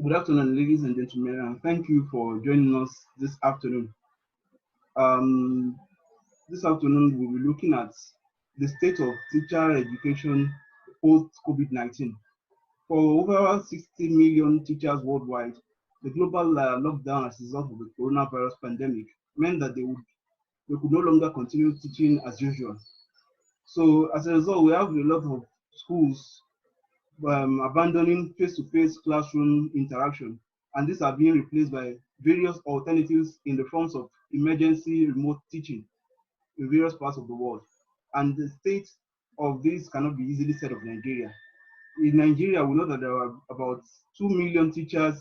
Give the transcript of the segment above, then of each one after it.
Good afternoon, ladies and gentlemen, and thank you for joining us this afternoon. This afternoon, we'll be looking at the state of teacher education post-COVID-19. For over 60 million teachers worldwide, the global lockdown as a result of the coronavirus pandemic meant that they could no longer continue teaching as usual. So as a result, we have a lot of schools abandoning face-to-face classroom interaction, and these are being replaced by various alternatives in the forms of emergency remote teaching in various parts of the world. And the state of this cannot be easily said of Nigeria. In Nigeria, we know that there are about 2 million teachers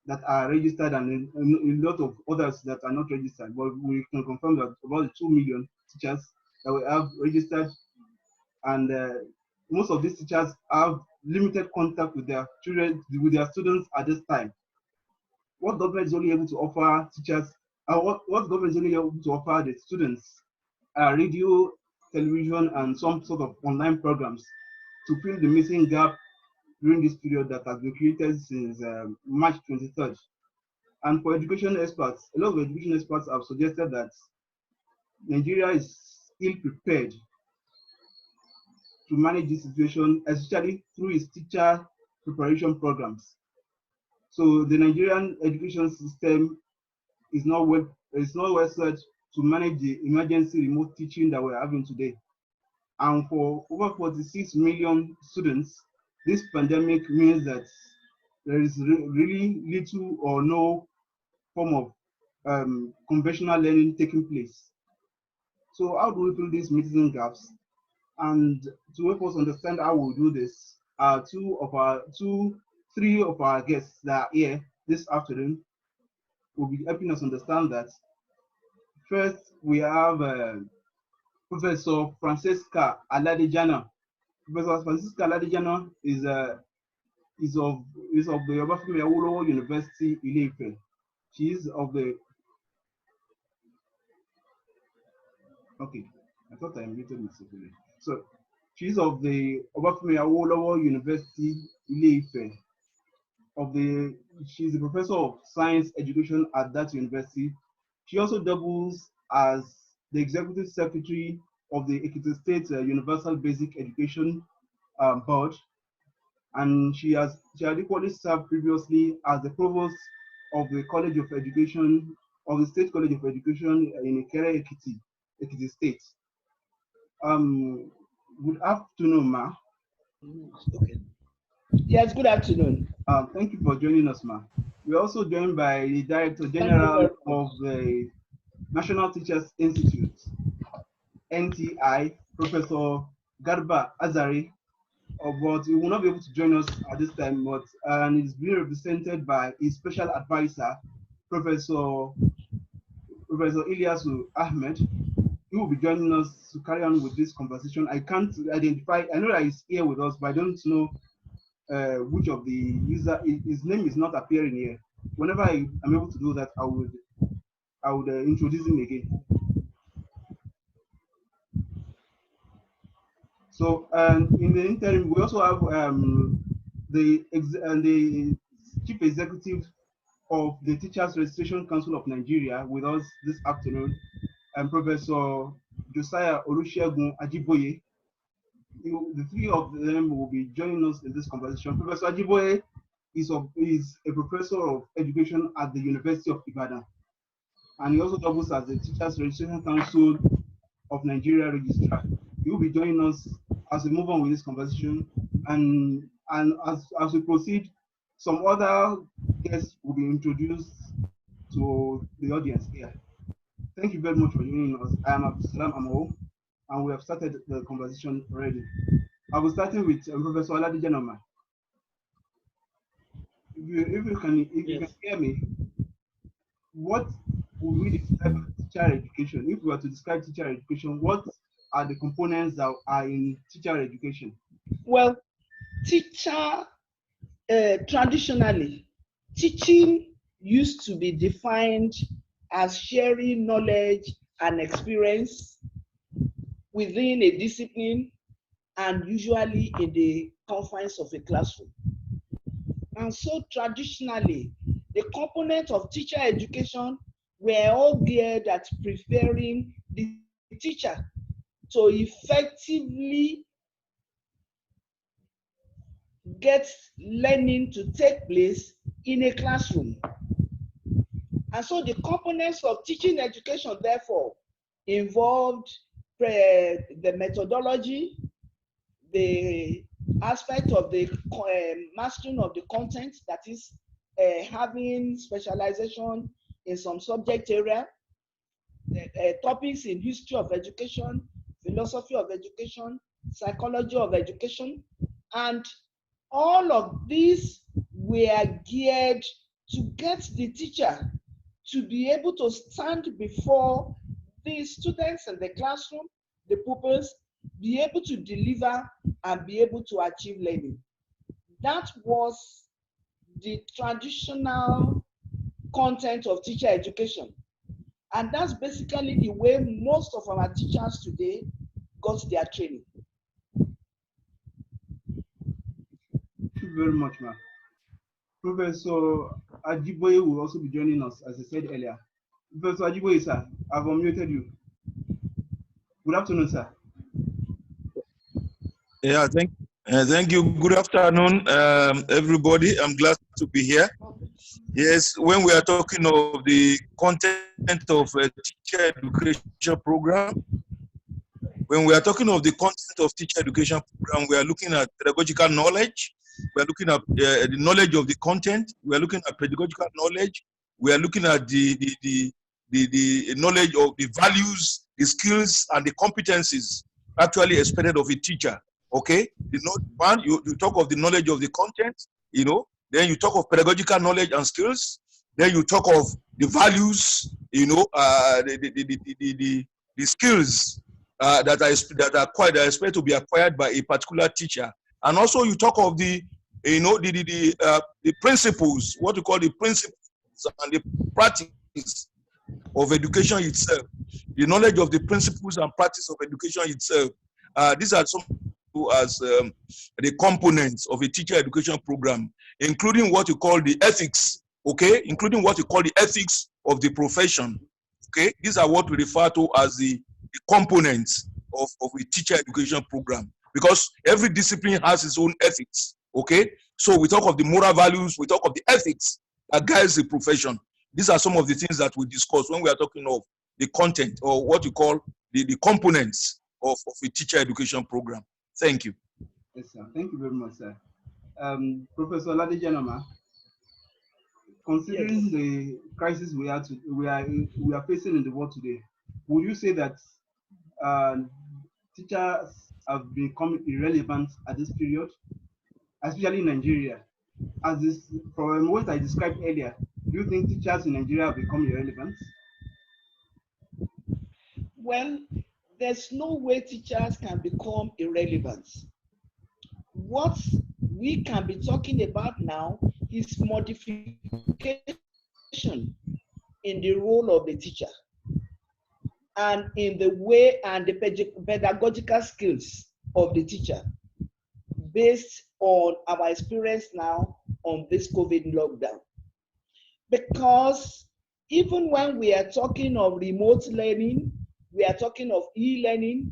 that are registered and a lot of others that are not registered, but we can confirm that about 2 million teachers that we have registered, and most of these teachers have limited contact with their children, with their students at this time. What government is only able to offer teachers, what government is only able to offer the students radio, television, and some sort of online programs to fill the missing gap during this period that has been created since March 23rd. And for education experts, a lot of education experts have suggested that Nigeria is ill prepared to manage this situation, especially through its teacher preparation programs. So the Nigerian education system is not well set to manage the emergency remote teaching that we're having today. And for over 46 million students, this pandemic means that there is really little or no form of conventional learning taking place. So how do we fill these missing gaps? And to help us understand how we'll do this, three of our guests that are here this afternoon will be helping us understand that. First, we have Professor Francisca Aladejana. Professor Francisca Aladejana is of the Obafemi Awolowo University, Ile-Ife. She is of the. Okay, I thought I muted myself. So she's of the Obafemi Awolowo University, Ile-Ife. She's a professor of science education at that university. She also doubles as the executive secretary of the Ekiti State Universal Basic Education Board, and she had equally served previously as the provost of the College of Education of the State College of Education in Ikere, Ekiti State. Good afternoon, Ma. Okay. Yes, good afternoon. Thank you for joining us, Ma. We're also joined by the Director General of the National Teachers Institute, NTI, Professor Garba Azari, but he will not be able to join us at this time, but he's being represented by his special advisor, Professor Iliyasu, Ahmed. He will be joining us to carry on with this conversation. I can't identify, I know that he's here with us, but I don't know which of the user, his name is not appearing here. Whenever I am able to do that, I would introduce him again. So in the interim, we also have the chief executive of the Teachers Registration Council of Nigeria with us this afternoon, and Professor Josiah Olusegun Ajiboye. The three of them will be joining us in this conversation. Professor Ajiboye is a professor of education at the University of Ibadan, and he also doubles as the Teachers Registration Council of Nigeria Registrar. He will be joining us as we move on with this conversation, and as we proceed, some other guests will be introduced to the audience here. Thank you very much for joining us. I am Abdulsalam Amo, and we have started the conversation already. I will start with Professor Aladejana. If you can hear me, what would we describe as teacher education? If we were to describe teacher education, what are the components that are in teacher education? Well, traditionally, teaching used to be defined as sharing knowledge and experience within a discipline and usually in the confines of a classroom. And so traditionally, the components of teacher education were all geared at preparing the teacher to effectively get learning to take place in a classroom. And so the components of teaching education, therefore, involved the methodology, the aspect of the mastering of the content, that is having specialization in some subject area, topics in history of education, philosophy of education, psychology of education, and all of these were geared to get the teacher to be able to stand before the students in the classroom, the pupils, be able to deliver and be able to achieve learning. That was the traditional content of teacher education. And that's basically the way most of our teachers today got their training. Thank you very much, ma'am. Professor Ajiboye will also be joining us, as I said earlier. Professor Ajiboye, sir, I've unmuted you. Good afternoon, sir. Yeah, thank you. Good afternoon, everybody. I'm glad to be here. Yes, when we are talking of the content of a teacher education program, when we are talking of the content of teacher education program, we are looking at pedagogical knowledge. We are looking at the knowledge of the content. We are looking at pedagogical knowledge. We are looking at the knowledge of the values, the skills, and the competencies actually expected of a teacher. Okay, one, you talk of the knowledge of the content, then you talk of pedagogical knowledge and skills, then you talk of the values, the skills that are expected to be acquired by a particular teacher, and also you talk of the principles, what you call the principles and the practice of education itself, the knowledge of the principles and practice of education itself. These are some as the components of a teacher education program, including what you call the ethics, okay, including what you call the ethics of the profession, okay. These are what we refer to as the components of a teacher education program, because every discipline has its own ethics, okay. So we talk of the moral values, we talk of the ethics that guides the profession. These are some of the things that we discuss when we are talking of the content, or what you call the components of a teacher education program. Thank you. Yes, sir. Thank you very much, sir. Professor Aladejana, considering Yes. the crisis we are facing in the world today, would you say that teachers have become irrelevant at this period, especially in Nigeria? As this, from what I described earlier, do you think teachers in Nigeria have become irrelevant? Well, there's no way teachers can become irrelevant. What we can be talking about now is modification in the role of the teacher and in the way and the pedagogical skills of the teacher based on our experience now on this COVID lockdown. Because even when we are talking of remote learning, we are talking of e-learning,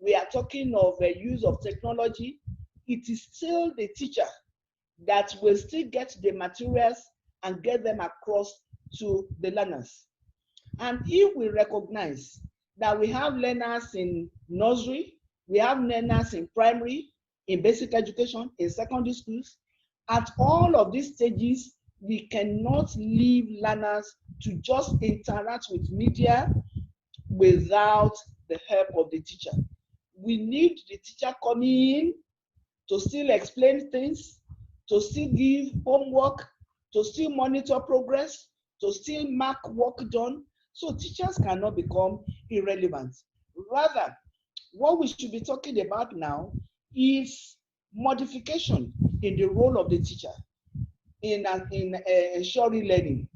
we are talking of the use of technology, it is still the teacher that will still get the materials and get them across to the learners. And if we recognize that we have learners in nursery, we have learners in primary, in basic education, in secondary schools, at all of these stages, we cannot leave learners to just interact with media without the help of the teacher. We need the teacher coming in to still explain things, to still give homework, to still monitor progress, to still mark work done. So teachers cannot become irrelevant. Rather, what we should be talking about now is modification in the role of the teacher in ensuring learning,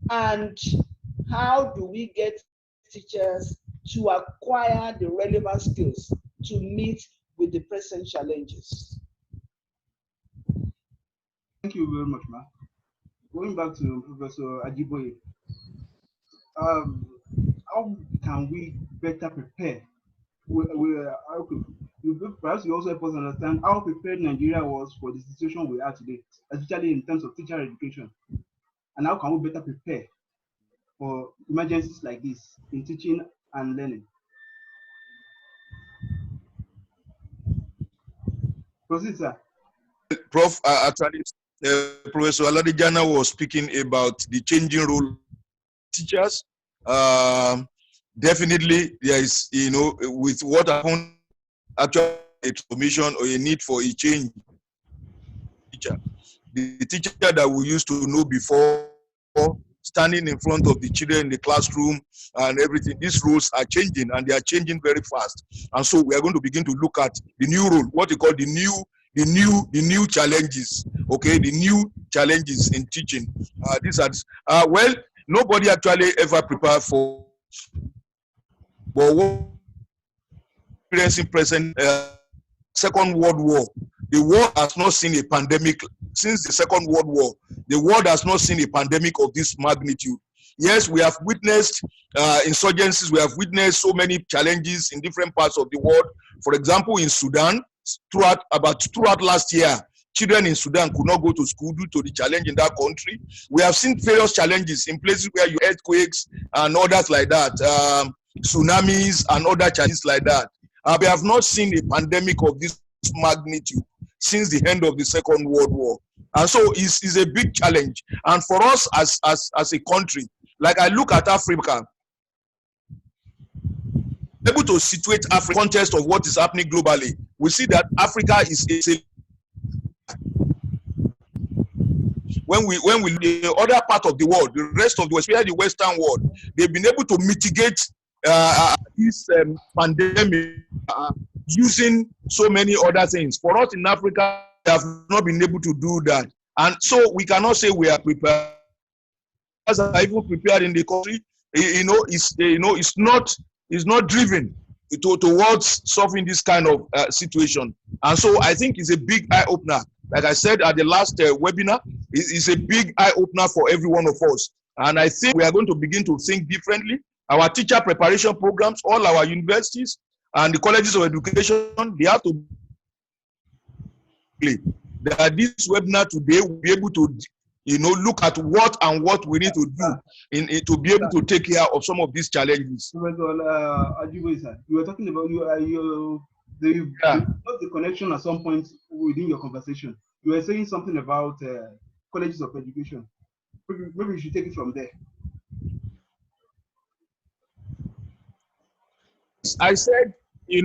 and how do we get teachers to acquire the relevant skills to meet with the present challenges. Thank you very much, ma. Going back to Professor Ajiboye, um, how can we better prepare? Okay, perhaps you also help us understand how prepared Nigeria was for the situation we are today, especially in terms of teacher education, and how can we better prepare for emergencies like this in teaching and learning. Proceed, sir. Prof, actually, Professor Aladejana was speaking about the changing role of teachers. Definitely, there is, with what happened, actually a transformation or a need for a change. Teacher, the teacher that we used to know before, standing in front of the children in the classroom and everything, these roles are changing, and they are changing very fast. And so we are going to begin to look at the new role, what we call the new challenges. Okay, the new challenges in teaching. These are well, nobody actually ever prepared for, but what experiencing present Second World War. The world has not seen a pandemic since the Second World War. The world has not seen a pandemic of this magnitude. Yes, we have witnessed insurgencies. We have witnessed so many challenges in different parts of the world. For example, in Sudan, throughout last year, children in Sudan could not go to school due to the challenge in that country. We have seen various challenges in places where you earthquakes and others like that, tsunamis and other challenges like that. We have not seen a pandemic of this magnitude since the end of the Second World War. And so it's a big challenge. And for us as a country, like I look at Africa, able to situate Africa in the context of what is happening globally, we see that Africa is a when we the other part of the world, the rest of the world, especially the Western world, they've been able to mitigate this pandemic using so many other things. For us in Africa, we have not been able to do that, and so we cannot say we are prepared. As are even prepared in the country, it's not driven towards solving this kind of situation, and so I think it's a big eye opener. Like I said at the last webinar, it's a big eye opener for every one of us, and I think we are going to begin to think differently. Our teacher preparation programs, all our universities and the colleges of education, they have to play. That this webinar today will be able to, look at what we need to do to be able to take care of some of these challenges. Ajiboye, sir, you were talking about the connection at some point within your conversation. You were saying something about colleges of education. Maybe we should take it from there. I said, we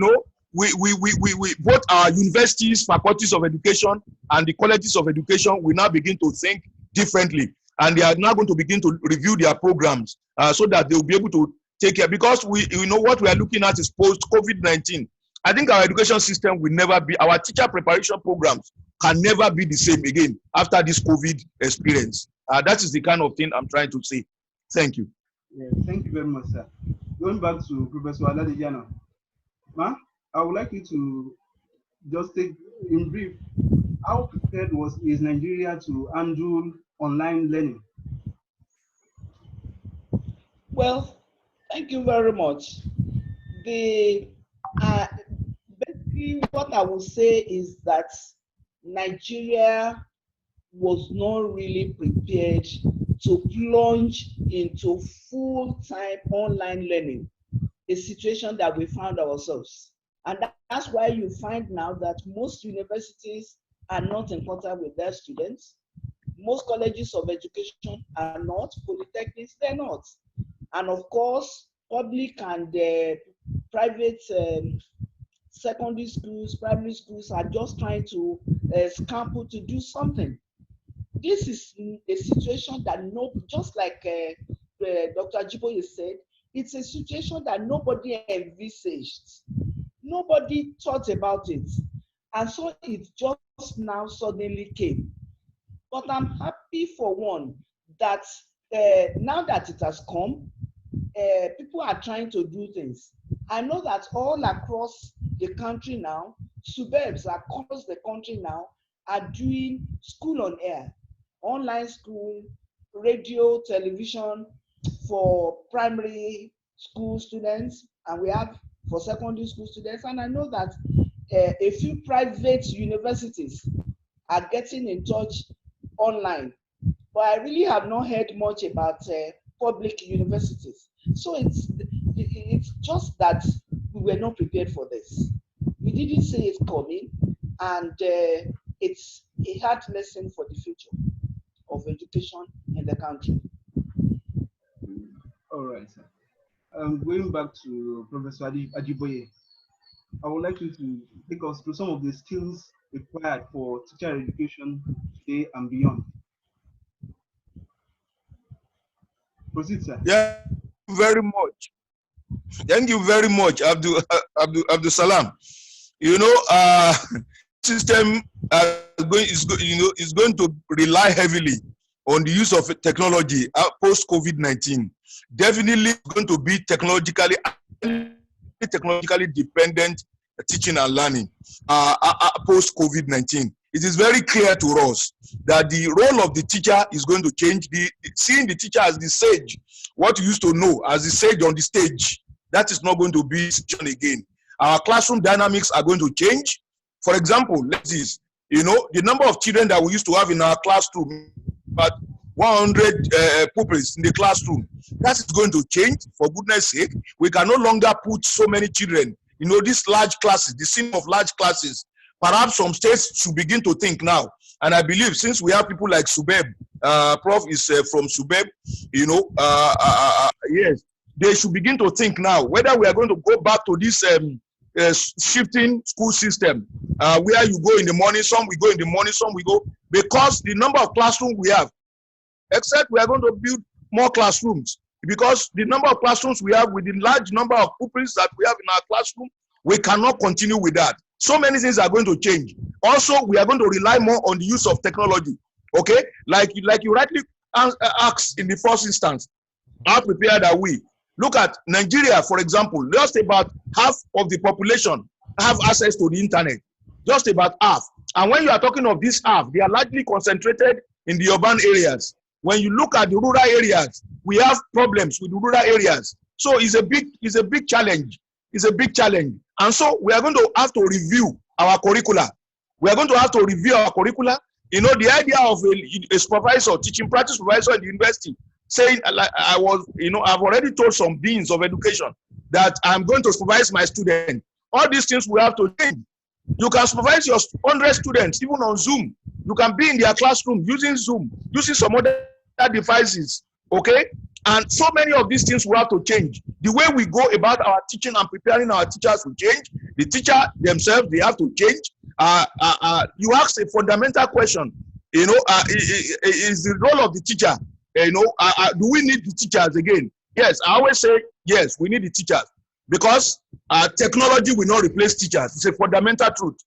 both our universities, faculties of education, and the colleges of education will now begin to think differently, and they are now going to begin to review their programs so that they will be able to take care. Because what we are looking at is post COVID-19. I think our education system will never be, our teacher preparation programs can never be the same again after this COVID experience. That is the kind of thing I'm trying to say. Thank you. Yeah, thank you very much, sir. Going back to Professor Aladejana, ma, I would like you to just take in brief, how prepared is Nigeria to handle online learning? Well, thank you very much. Basically what I would say is that Nigeria was not really prepared to plunge into full-time online learning, a situation that we found ourselves. And that's why you find now that most universities are not in contact with their students. Most colleges of education are not, polytechnics, they're not. And of course, public and private secondary schools, primary schools are just trying to scramble to do something. This is a situation that just like Dr. Ajiboye said, it's a situation that nobody envisaged. Nobody thought about it. And so it just now suddenly came. But I'm happy for one that now that it has come, people are trying to do things. I know that all across the country now, suburbs across the country now are doing school on air, online school, radio, television for primary school students, and we have for secondary school students. And I know that a few private universities are getting in touch online, but I really have not heard much about public universities. So it's just that we were not prepared for this. We didn't see it coming, and it's a hard lesson for the future of education in the country. All right, sir. Going back to Professor Ajiboye, I would like you to take us through some of the skills required for teacher education today and beyond. Proceed, sir. Yeah, very much. Thank you very much, Abdul Salam. You know, system is going to rely heavily on the use of technology post COVID-19. Definitely going to be technologically dependent teaching and learning post COVID-19. It is very clear to us that the role of the teacher is going to change. Seeing the teacher as the sage, what you used to know as the sage on the stage, that is not going to be again. Our classroom dynamics are going to change. For example, let's see, you know, the number of children that we used to have in our classroom, but 100 pupils in the classroom, that is going to change. For goodness sake, we can no longer put so many children. You know, these large classes, the scene of large classes. Perhaps some states should begin to think now. And I believe since we have people like Subeb, Prof is from Subeb, you know, yes, they should begin to think now whether we are going to go back to this shifting school system, where you go in the morning, some we go in the morning, some we go, because the number of classrooms we have, except we are going to build more classrooms, because the number of classrooms we have with the large number of pupils that we have in our classroom, we cannot continue with that. So many things are going to change. Also, we are going to rely more on the use of technology. Okay, like you rightly asked in the first instance, how prepared are we? Look at Nigeria, for example. Just about half of the population have access to the internet. Just about half. And when you are talking of this half, they are largely concentrated in the urban areas. When you look at the rural areas, we have problems with the rural areas. So it's a big challenge. It's a big challenge. And so we are going to have to review our curricula. We are going to have to review our curricula. You know, the idea of a supervisor, teaching practice supervisor at the university, saying, like I was, you know, I've already told some deans of education that I'm going to supervise my student. All these things we have to change. You can supervise your 100 students, even on Zoom. You can be in their classroom using Zoom, using some other devices, okay? And so many of these things will have to change. The way we go about our teaching and preparing our teachers will change. The teacher themselves, they have to change. You asked a fundamental question, you know, is the role of the teacher, you know, do we need the teachers again? Yes, I always say, yes, we need the teachers, because technology will not replace teachers. It's a fundamental truth.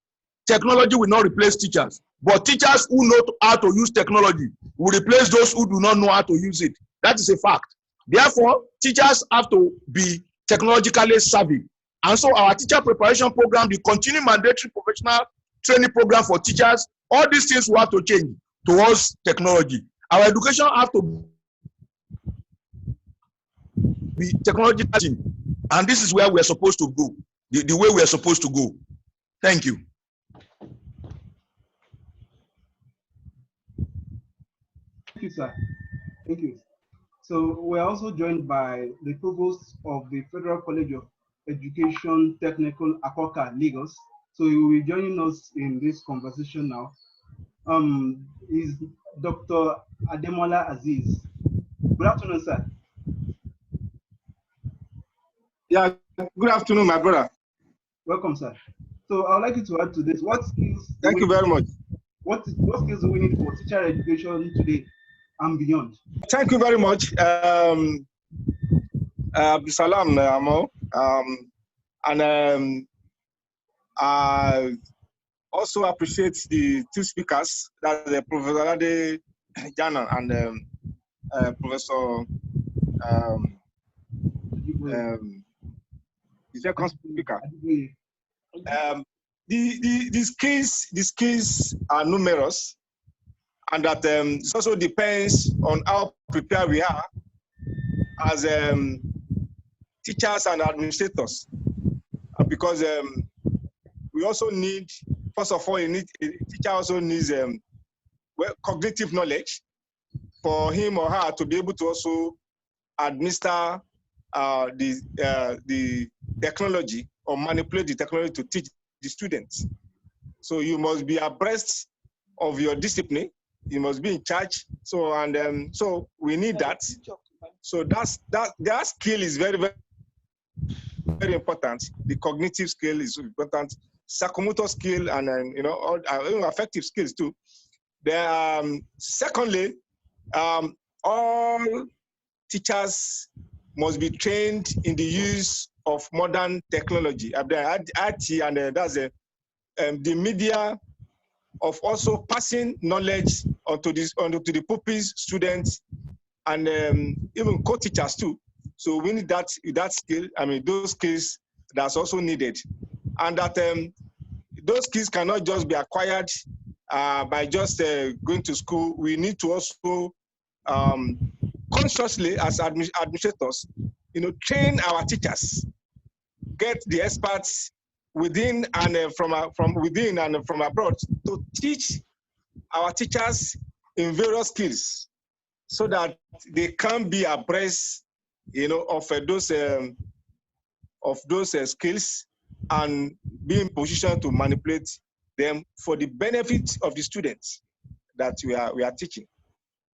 Technology will not replace teachers, but teachers who know how to use technology will replace those who do not know how to use it. That is a fact. Therefore, teachers have to be technologically savvy. And so our teacher preparation program, the continuing mandatory professional training program for teachers, all these things will have to change towards technology. Our education have to be technological, and this is where we are supposed to go, the way we are supposed to go. Thank you. Thank you, sir. Thank you. So we're also joined by the Provost of the Federal College of Education Technical, Akoka, Lagos. So he will be joining us in this conversation now. Is Dr. Ademola Azeez. Good afternoon, sir. Yeah, good afternoon, my brother. Welcome, sir. So I would like you to add to this. What skills? Thank you very much. What skills do we need for teacher education today and beyond? Thank you very much, Salam Amo. And I also appreciate the two speakers, that the Professor Aladejana and Professor the second speaker. the skills are numerous, and that it also depends on how prepared we are as teachers and administrators, because we also need, first of all, a teacher also needs cognitive knowledge for him or her to be able to also administer the technology or manipulate the technology to teach the students. So you must be abreast of your discipline. You must be in charge. So so we need that. So that skill is very, very, very important. The cognitive skill is important. Psychomotor skill and all affective skills too. Secondly, all teachers must be trained in the use of modern technology, IT, and that's the media of also passing knowledge onto the pupils, students, and even co-teachers too. So we need that skill. I mean, those skills that's also needed, and that those skills cannot just be acquired by just going to school. We need to also consciously, as administrators, train our teachers, get the experts within and from within and from abroad to teach our teachers in various skills, so that they can be abreast, of those skills and be in position to manipulate them for the benefit of the students that we are teaching.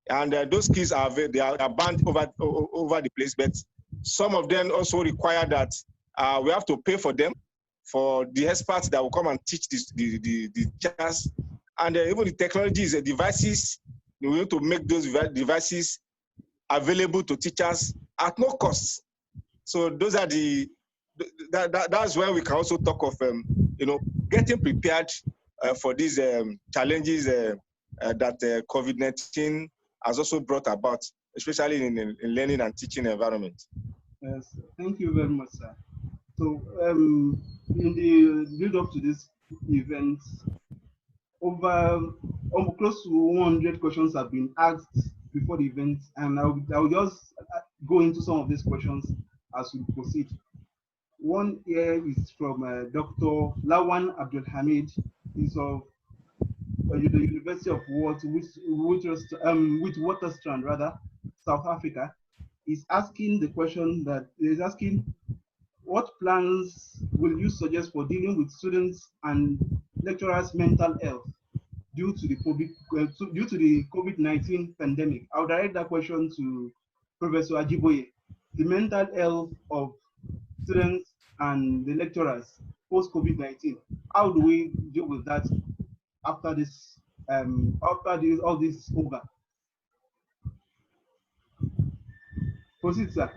And those skills are banned over the place, but some of them also require that we have to pay for them, for the experts that will come and teach the teachers. And even the technologies, the devices, we need to make those devices available to teachers at no cost. So those are that's where we can also talk of getting prepared for these challenges that COVID-19 has also brought about, especially in learning and teaching environment. Yes, thank you very much, sir. So in the build up to this event, over close to 100 questions have been asked before the event, and I'll just go into some of these questions as we proceed. One here is from Dr. Lawan Abdul Hamid. He's of the University of Witwatersrand, South Africa. Is asking the question that is asking, what plans will you suggest for dealing with students and lecturers' mental health due to the COVID-19 pandemic? I'll direct that question to Professor Ajiboye. The mental health of students and the lecturers post COVID-19. How do we deal with that after this? All this over? Proceed, sir.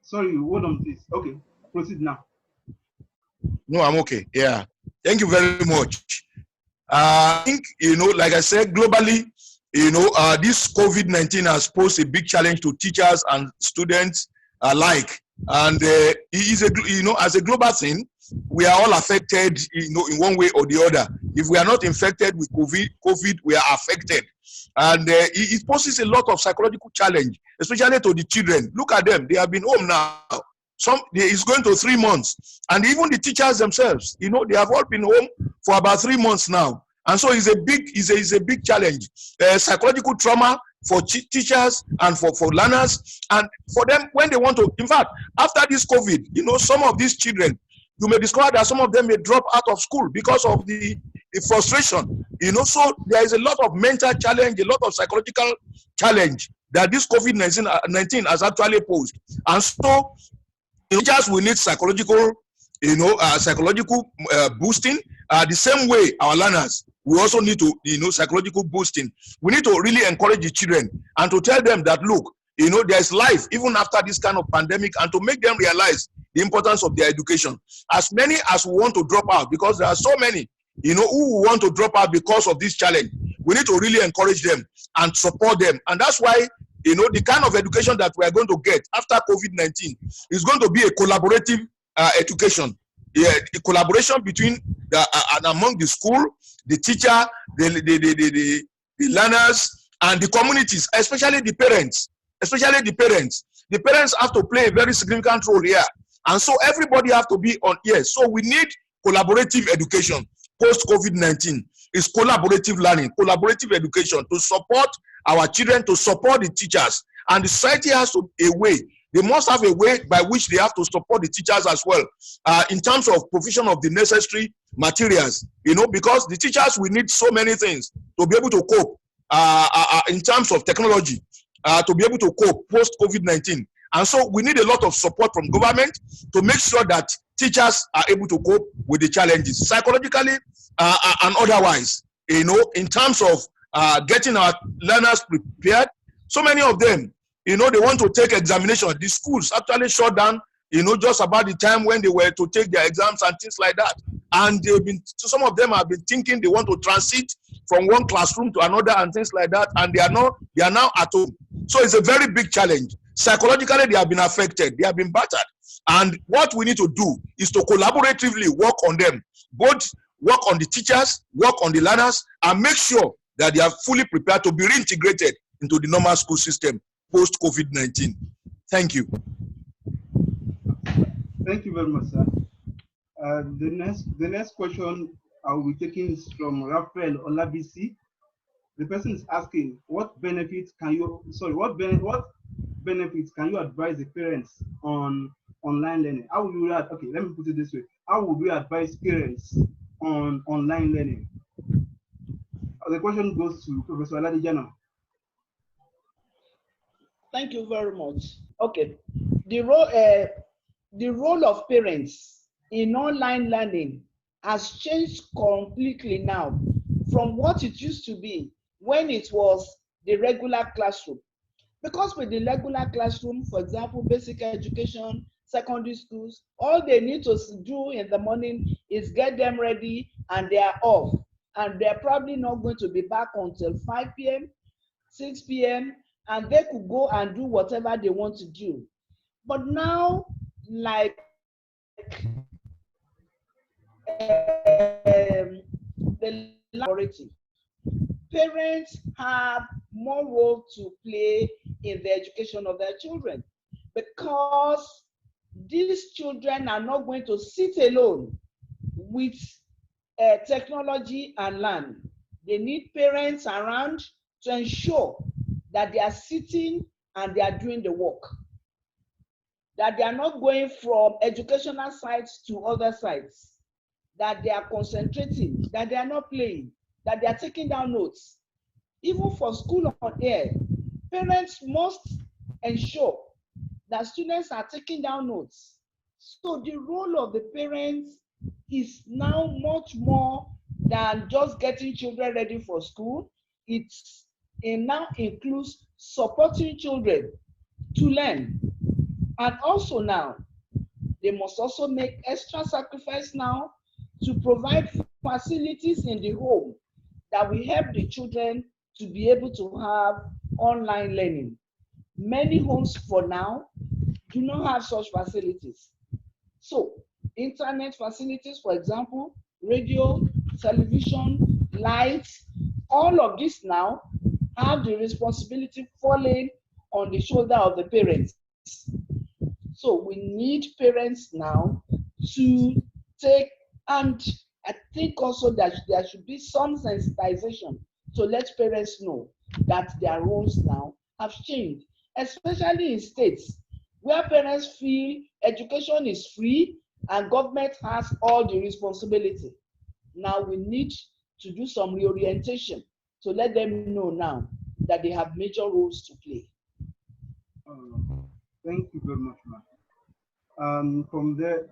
Sorry, hold on, please. Okay, proceed now. No, I'm okay. Yeah. Thank you very much. I think, like I said, globally, this COVID-19 has posed a big challenge to teachers and students alike. And it is as a global thing, we are all affected, in one way or the other. If we are not infected with COVID, we are affected. And it poses a lot of psychological challenge, especially to the children. Look at them. They have been home now. It's going to 3 months. And even the teachers themselves, they have all been home for about 3 months now. And so it's a big challenge. Psychological trauma for teachers and for learners, and for them when they want to. In fact, after this COVID, some of these children, you may discover that some of them may drop out of school because of the frustration. So there is a lot of mental challenge, a lot of psychological challenge that this COVID-19 has actually posed. And so teachers will need psychological boosting. The same way our learners, we also need to, psychological boosting. We need to really encourage the children and to tell them that, look, there's life even after this kind of pandemic, and to make them realize the importance of their education. As many as we want to drop out, because there are so many, who want to drop out because of this challenge, we need to really encourage them and support them. And that's why, the kind of education that we are going to get after COVID-19 is going to be a collaborative education. the collaboration between and among the school, the teacher, the learners, and the communities, especially the parents. Especially the parents. The parents have to play a very significant role here. And so everybody have to be on here. So we need collaborative education post-COVID-19. It's collaborative learning, collaborative education to support our children, to support the teachers. And the society has to a way. They must have a way by which they have to support the teachers as well, in terms of provision of the necessary materials, because the teachers will need so many things to be able to cope in terms of technology, to be able to cope post-COVID-19. And so we need a lot of support from government to make sure that teachers are able to cope with the challenges, psychologically and otherwise, in terms of getting our learners prepared. So many of them, they want to take examination. The schools actually shut down, just about the time when they were to take their exams and things like that. And some of them have been thinking they want to transit from one classroom to another and things like that. And they are now at home. So it's a very big challenge. Psychologically, they have been affected. They have been battered. And what we need to do is to collaboratively work on them, both work on the teachers, work on the learners, and make sure that they are fully prepared to be reintegrated into the normal school system post-COVID-19. Thank you. Thank you very much, sir. The next question I will be taking is from Raphael Olabisi. The person is asking, what benefits can you advise the parents on online learning? How would you okay, let me put it this way. How would we advise parents on online learning? The question goes to Professor Aladejana. Thank you very much. Okay, the role of parents in online learning has changed completely now from what it used to be when it was the regular classroom. Because with the regular classroom, for example, basic education, secondary schools, all they need to do in the morning is get them ready and they are off. And they're probably not going to be back until 5 p.m., 6 p.m., and they could go and do whatever they want to do. But now, like the laboratory, parents have more role to play in the education of their children, because these children are not going to sit alone with technology and learn. They need parents around to ensure that they are sitting and they are doing the work, that they are not going from educational sites to other sites, that they are concentrating, that they are not playing, that they are taking down notes. Even for school on air, parents must ensure that students are taking down notes. So the role of the parents is now much more than just getting children ready for school. It now includes supporting children to learn. And also now, they must also make extra sacrifice now to provide facilities in the home that will help the children to be able to have online learning. Many homes for now do not have such facilities. So, internet facilities, for example, radio, television, lights, all of this now have the responsibility falling on the shoulder of the parents. So we need parents now to take, and I think also that there should be some sensitization to let parents know that their roles now have changed, especially in states where parents feel education is free and government has all the responsibility. Now we need to do some reorientation to let them know now that they have major roles to play. Thank you very much, ma'am. From there,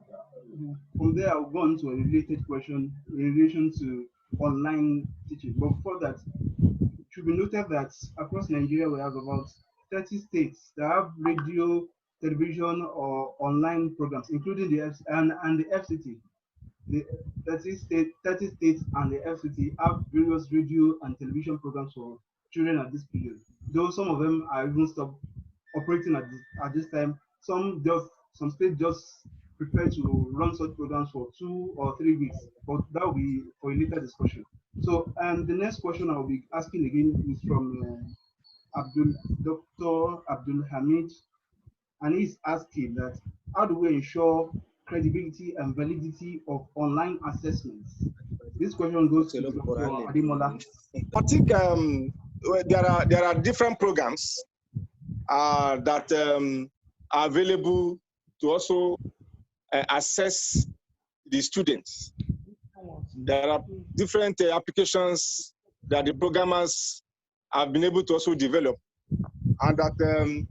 I'll go on to a related question in relation to online teaching. But before that, it should be noted that across Nigeria, we have about 30 states that have radio, television, or online programs, including the FCT. The 30 states and the FCT have various radio and television programs for children at this period. Though some of them are even stopped operating at this time. Some states just prefer to run such programs for 2 or 3 weeks, but that will be for a later discussion. So, the next question I will be asking again is from Dr. Abdul Hamid, and he's asking that how do we ensure credibility and validity of online assessments? This question goes to Dr. Ademola. I think well, there are different programs that are available to also assess the students. There are different applications that the programmers have been able to also develop, and that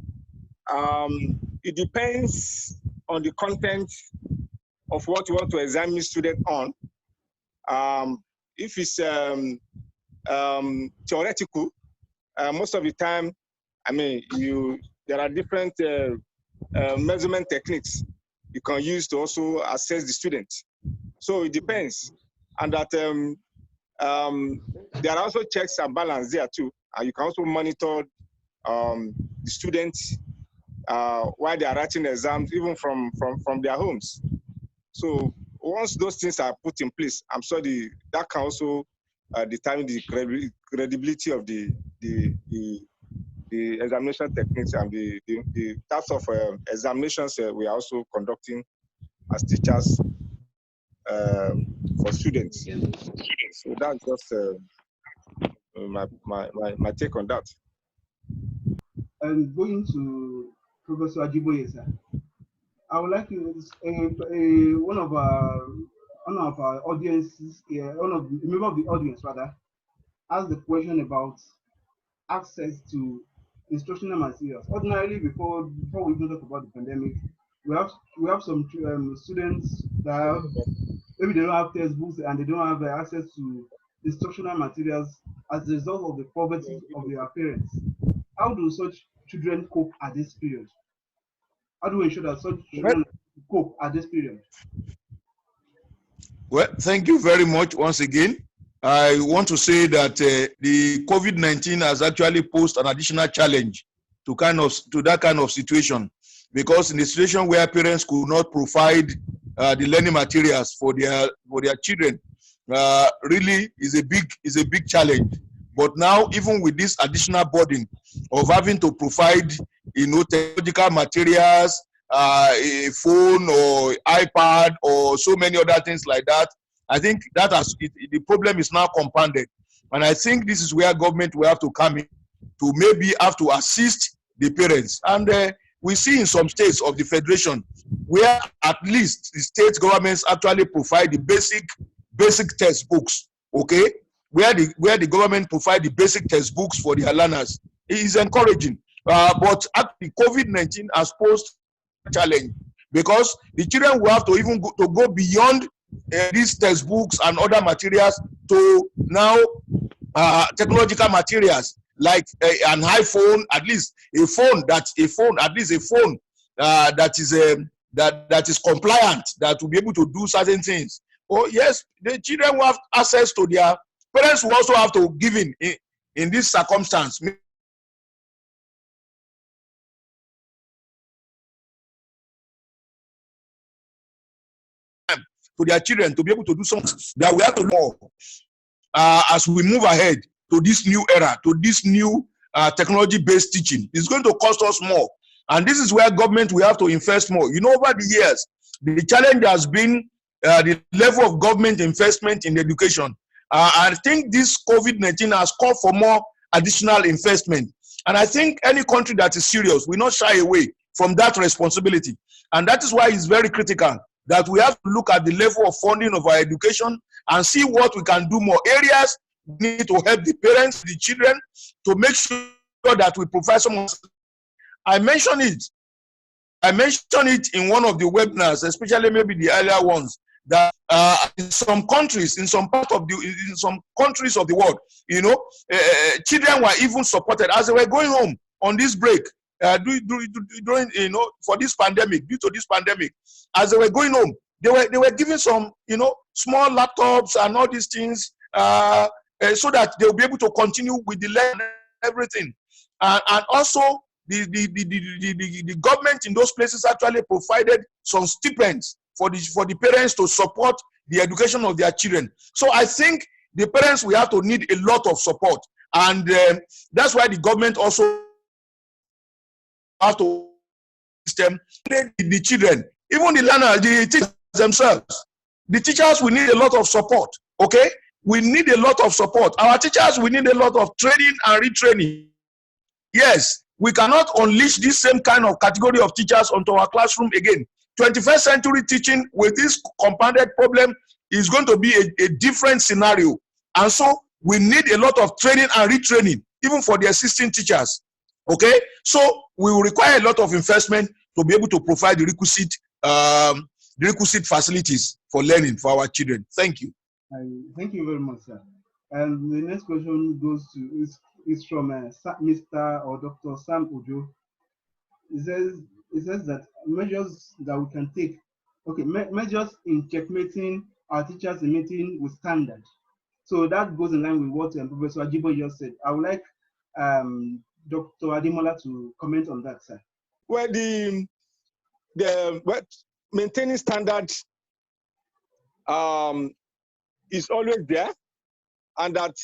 it depends on the content of what you want to examine student on. If it's theoretical, most of the time, I mean, there are different measurement techniques you can use to also assess the students. So it depends, and that there are also checks and balance there too. You can also monitor the students while they are writing exams, even from their homes. So once those things are put in place, I'm sure that can also determine the credibility of the examination techniques and the types of examinations we are also conducting as teachers for students. So that's just my take on that. And going to Professor Ajiboye, sir, I would like to one of our audiences, a member of the audience rather, asked the question about access to instructional materials. Ordinarily, before we even talk about the pandemic, we have some students that have, maybe they don't have textbooks and they don't have access to instructional materials as a result of the poverty of their parents. How do such children cope at this period? How do we ensure that such children cope at this period? Well, thank you very much once again. I want to say that the COVID-19 has actually posed an additional challenge to that kind of situation, because in the situation where parents could not provide the learning materials for their children, really is a big challenge. But now, even with this additional burden of having to provide, technological materials, a phone or iPad or so many other things like that, I think that the problem is now compounded. And I think this is where government will have to come in to maybe have to assist the parents. And we see in some states of the federation where at least the state governments actually provide the basic textbooks, okay? Where the government provide the basic textbooks for their learners. It is encouraging. But actually, COVID-19 has posed a challenge, because the children will have to even go beyond these textbooks and other materials to now technological materials like an iPhone, at least a phone that is compliant, that will be able to do certain things. Oh yes, the children will have access to their parents. Will also have to give in this circumstance. To their children to be able to do something that we have to know as we move ahead to this new era, to this new technology-based teaching. It's going to cost us more, and this is where government will have to invest more. Over the years, the challenge has been the level of government investment in education. I think this COVID-19 has called for more additional investment, and I think any country that is serious will not shy away from that responsibility, and that is why it's very critical that we have to look at the level of funding of our education and see what we can do more. Areas we need to help the parents, the children, to make sure that we provide some. I mentioned it in one of the webinars, especially maybe the earlier ones, that in some countries, in some countries of the world, children were even supported as they were going home on this break. During for this pandemic, due to this pandemic, as they were going home, they were given some small laptops and all these things so that they'll be able to continue with the learning and everything. And also the government in those places actually provided some stipends for the parents to support the education of their children. So I think the parents will have to need a lot of support, and that's why the government also have to system the children, even the learners, the teachers themselves. The teachers will need a lot of support. Okay, we need a lot of support. Our teachers will need a lot of training and retraining. Yes, we cannot unleash this same kind of category of teachers onto our classroom again. 21st century teaching with this compounded problem is going to be a different scenario. And so we need a lot of training and retraining, even for the assisting teachers. Okay, so we will require a lot of investment to be able to provide the requisite facilities for learning for our children. Thank you. Thank you very much, sir. And the next question goes to is from Mr. or Dr. Sam Ojo. It says that measures that we can take, okay, measures in checkmating our teachers in meeting with standard. So that goes in line with what Professor Ajibo just said. I would like Dr. Ademola to comment on that, sir. Well, maintaining standards is always there, and that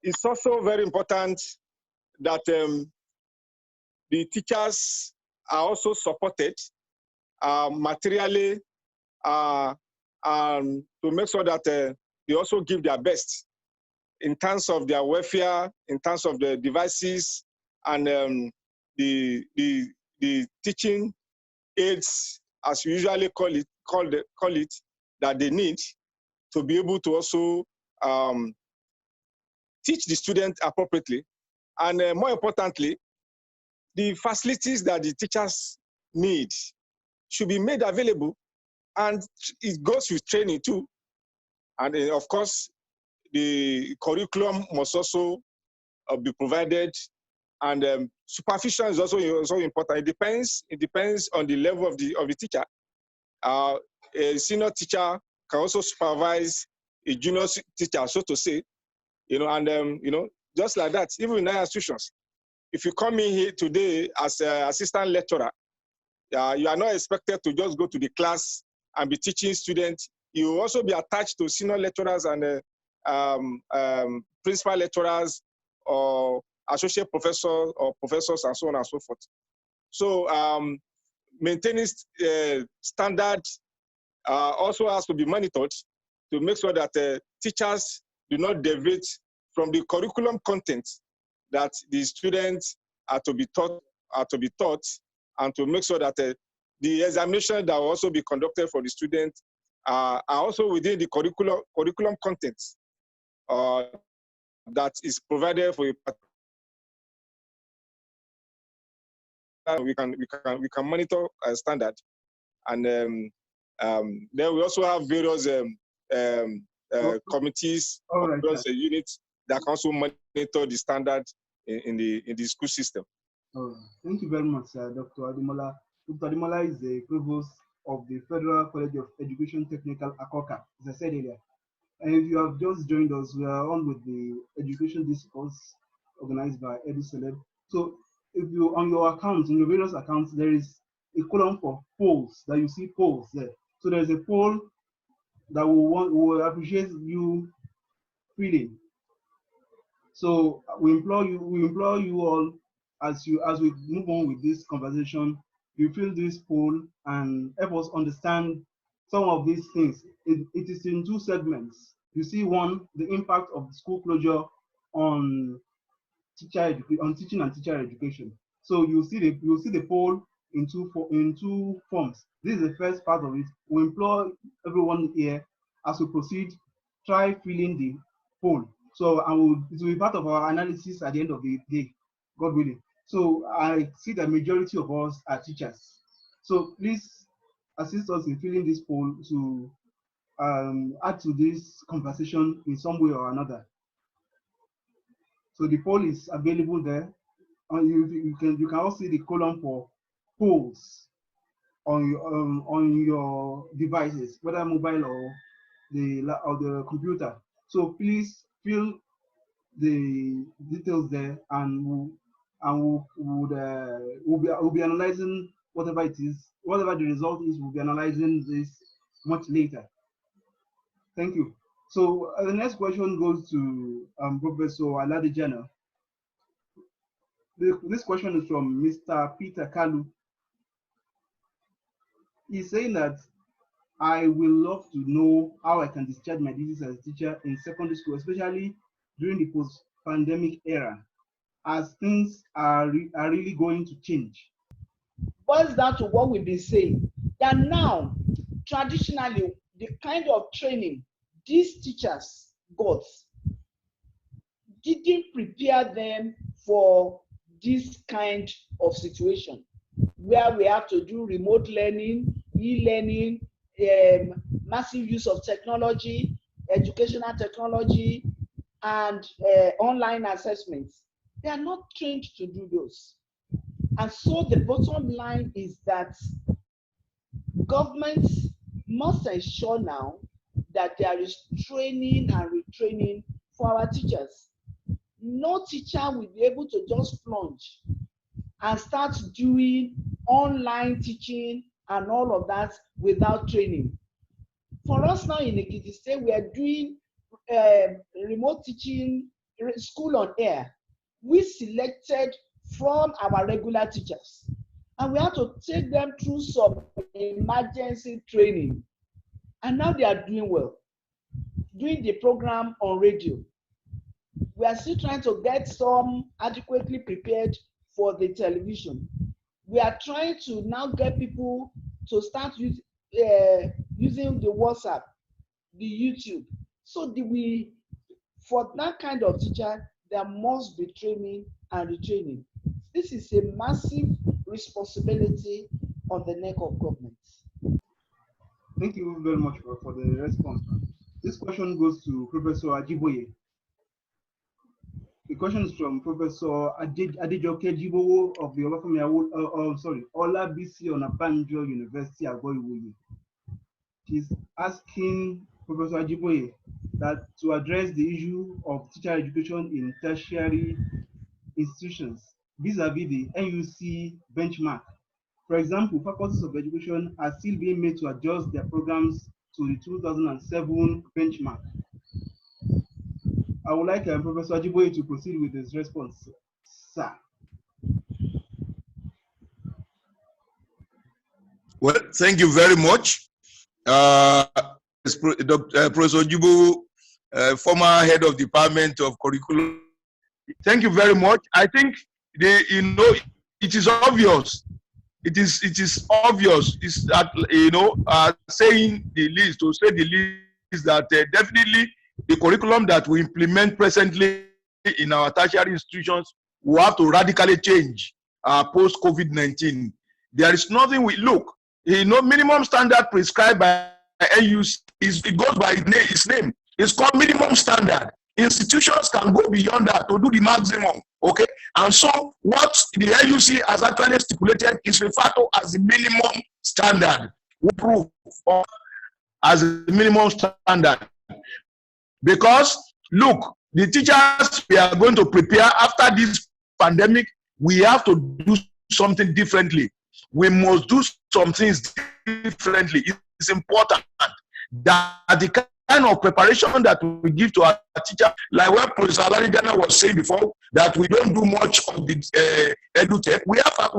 it's also very important that the teachers are also supported materially to make sure that they also give their best in terms of their welfare, in terms of the devices, and the teaching aids, as we usually call it, that they need to be able to also teach the student appropriately. And more importantly, the facilities that the teachers need should be made available, and it goes with training too. And of course, the curriculum must also be provided, and supervision is also important. It depends on the level of the teacher. A senior teacher can also supervise a junior teacher, so to say, and just like that, even in higher institutions. If you come in here today as an assistant lecturer, you are not expected to just go to the class and be teaching students. You will also be attached to senior lecturers and principal lecturers or associate professors or professors and so on and so forth. So maintaining standard also has to be monitored to make sure that teachers do not deviate from the curriculum content that the students are to be taught, and to make sure that the examination that will also be conducted for the students are also within the curriculum content that is provided for. We can monitor a standard, and then we also have various committees, various units that can also monitor the standard in the school system. Thank you very much, Dr. Ademola. Dr. Ademola is the Provost of the Federal College of Education Technical, Akoka, as I said earlier. And if you have just joined us, we are on with the Education Discourse organized by EduCeleb. So if you, on your accounts, in your various accounts, there is a column for polls, that you see polls there. So there's a poll that we will appreciate you filling. So we implore you all, as we move on with this conversation, you fill this poll and help us understand some of these things. It is in two segments. You see, one, the impact of the school closure on teaching and teacher education. So you'll see the poll in two forms. This is the first part of it. We implore everyone here, as we proceed, try filling the poll. So it will be part of our analysis at the end of the day, God willing. So I see the majority of us are teachers. So please assist us in filling this poll to add to this conversation in some way or another. So the poll is available there. You can also see the column for polls on your devices, whether mobile or the computer. So please fill the details there, and we'll be analyzing whatever it is, whatever the result is, we'll be analyzing this much later. Thank you. So the next question goes to Professor Aladejana. This question is from Mr. Peter Kalu. He's saying that I will love to know how I can discharge my duties as a teacher in secondary school, especially during the post-pandemic era, as things are really going to change. Boils down to what we've been saying, that now, traditionally, the kind of training these teachers got didn't prepare them for this kind of situation, where we have to do remote learning, e-learning, massive use of technology, educational technology, and online assessments. They are not trained to do those. And so the bottom line is that governments must ensure now that there is training and retraining for our teachers. No teacher will be able to just plunge and start doing online teaching and all of that without training. For us now in Ekiti State, we are doing remote teaching, school on air. We selected from our regular teachers, and we had to take them through some emergency training. And now they are doing well, doing the program on radio. We are still trying to get some adequately prepared for the television. We are trying to now get people to start using the WhatsApp, the YouTube. So for that kind of teacher, there must be training and retraining. This is a massive responsibility on the neck of government. Thank you very much for the response. This question goes to Professor Ajiboye. The question is from Professor Adejoke Jibowo of the Obafemi Olabisi Onabanjo University, Awolowo. She's asking Professor Ajiboye that to address the issue of teacher education in tertiary institutions vis-a-vis the NUC benchmark. For example, faculties of education are still being made to adjust their programs to the 2007 benchmark. I would like Professor Ajiboye to proceed with his response, sir. Well, thank you very much. Professor Ajiboye, former head of Department of Curriculum. Thank you very much. I think it is obvious. It is obvious. It's that saying the least, to say the least, that definitely the curriculum that we implement presently in our tertiary institutions will have to radically change post COVID-19. There is nothing we look. Minimum standard prescribed by NUC it goes by its name. It's called minimum standard. Institutions can go beyond that to do the maximum. Okay, and so what the NUC has actually stipulated is referred to as the minimum standard. We prove as the minimum standard. Because look, the teachers we are going to prepare after this pandemic, we have to do something differently. We must do some things differently. It's important that the kind of preparation that we give to our teacher, like what Professor Aladejana was saying before, that we don't do much of the EduTech. We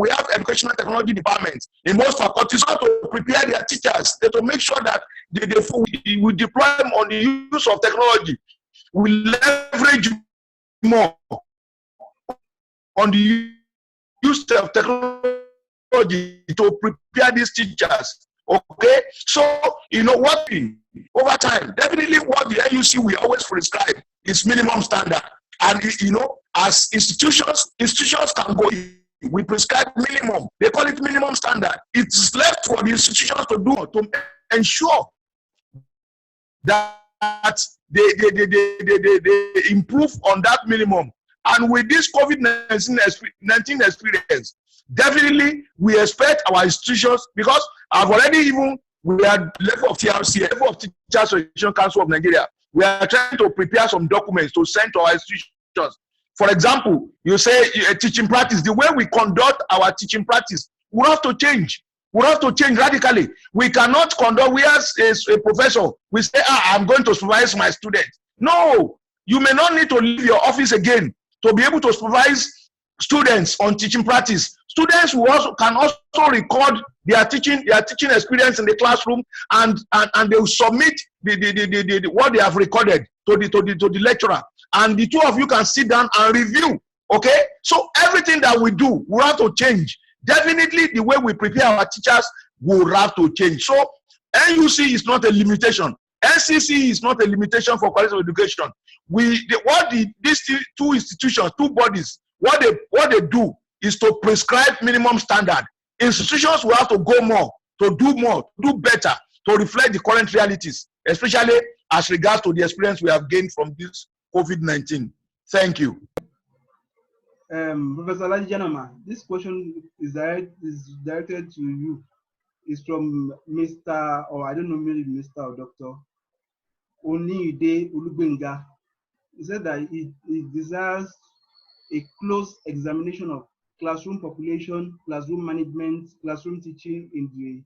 have educational technology departments in most faculties to prepare their teachers to make sure that we deploy them on the use of technology. We leverage more on the use of technology to prepare these teachers. Okay, so what over time, definitely what the NUC will always prescribe is minimum standard. And as institutions can go, we prescribe minimum. They call it minimum standard. It's left for the institutions to do to ensure that they improve on that minimum. And with this COVID-19 experience, definitely we expect our institutions, because we are level of TRCN, level of Teachers Registration Council of Nigeria. We are trying to prepare some documents to send to our institutions. For example, you say teaching practice, the way we conduct our teaching practice, We have to change. We have to change radically. We cannot conduct, we as a professor, we say, I'm going to supervise my student. No, you may not need to leave your office again to be able to supervise students on teaching practice. Students who can also record their teaching experience in the classroom, and they will submit what they have recorded to the lecturer, and the two of you can sit down and review. Okay, so everything that we do, we have to change. Definitely, the way we prepare our teachers will have to change. So NUC is not a limitation. NCC is not a limitation for quality of education. These two institutions, two bodies, what they do is to prescribe minimum standard. Institutions will have to go more, to do better, to reflect the current realities, especially as regards to the experience we have gained from this COVID-19. Thank you. Professor Aladejana, this question is directed to you. It's from Mr. or I don't know, maybe Mr. or Dr. Oniyide Ulubenga. He said that he desires a close examination of classroom population, classroom management, classroom teaching in the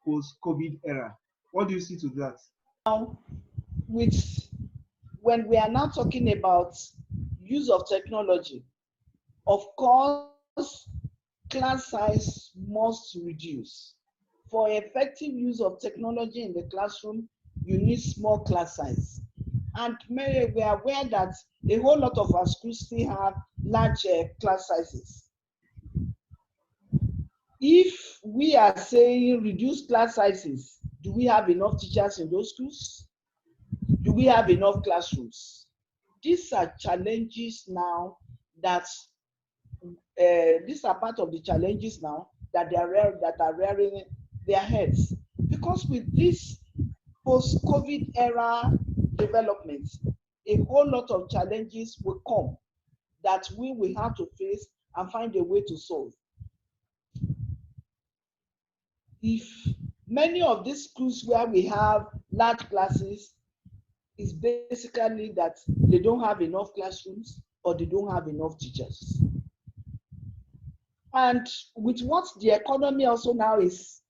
post-COVID era. What do you see to that? Now, when we are now talking about use of technology, of course, class size must reduce. For effective use of technology in the classroom, you need small class size. And we are aware that a whole lot of our schools still have large class sizes. If we are saying reduce class sizes, do we have enough teachers in those schools? Do we have enough classrooms? These are challenges now that these are part of the challenges now that are rearing their heads. Because with this post-COVID era development, a whole lot of challenges will come that we will have to face and find a way to solve. If many of these schools where we have large classes is basically that they don't have enough classrooms or they don't have enough teachers. And with what the economy also now is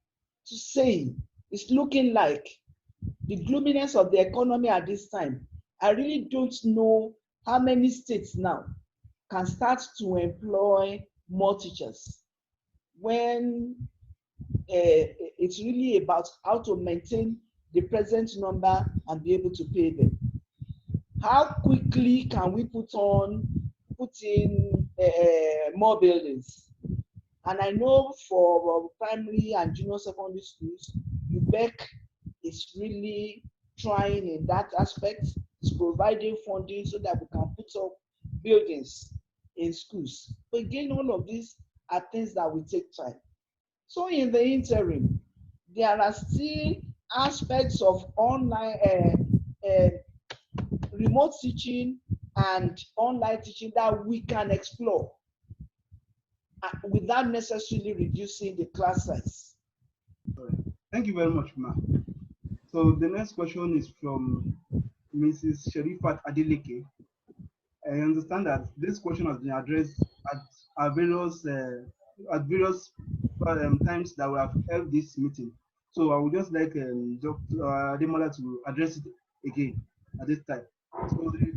saying, it's looking like the gloominess of the economy at this time, I really don't know how many states now can start to employ more teachers when it's really about how to maintain the present number and be able to pay them. How quickly can we put in more buildings? And I know for primary and junior secondary schools, UBEC is really trying in that aspect. It's providing funding so that we can put up buildings in schools. But again, all of these are things that will take time. So in the interim, there are still aspects of online remote teaching and online teaching that we can explore without necessarily reducing the class size. Thank you very much, Ma. So the next question is from Mrs. Sherifat Adeleke. I understand that this question has been addressed at various times that we have held this meeting. So I would just like Dr. Ademola to address it again at this time. So the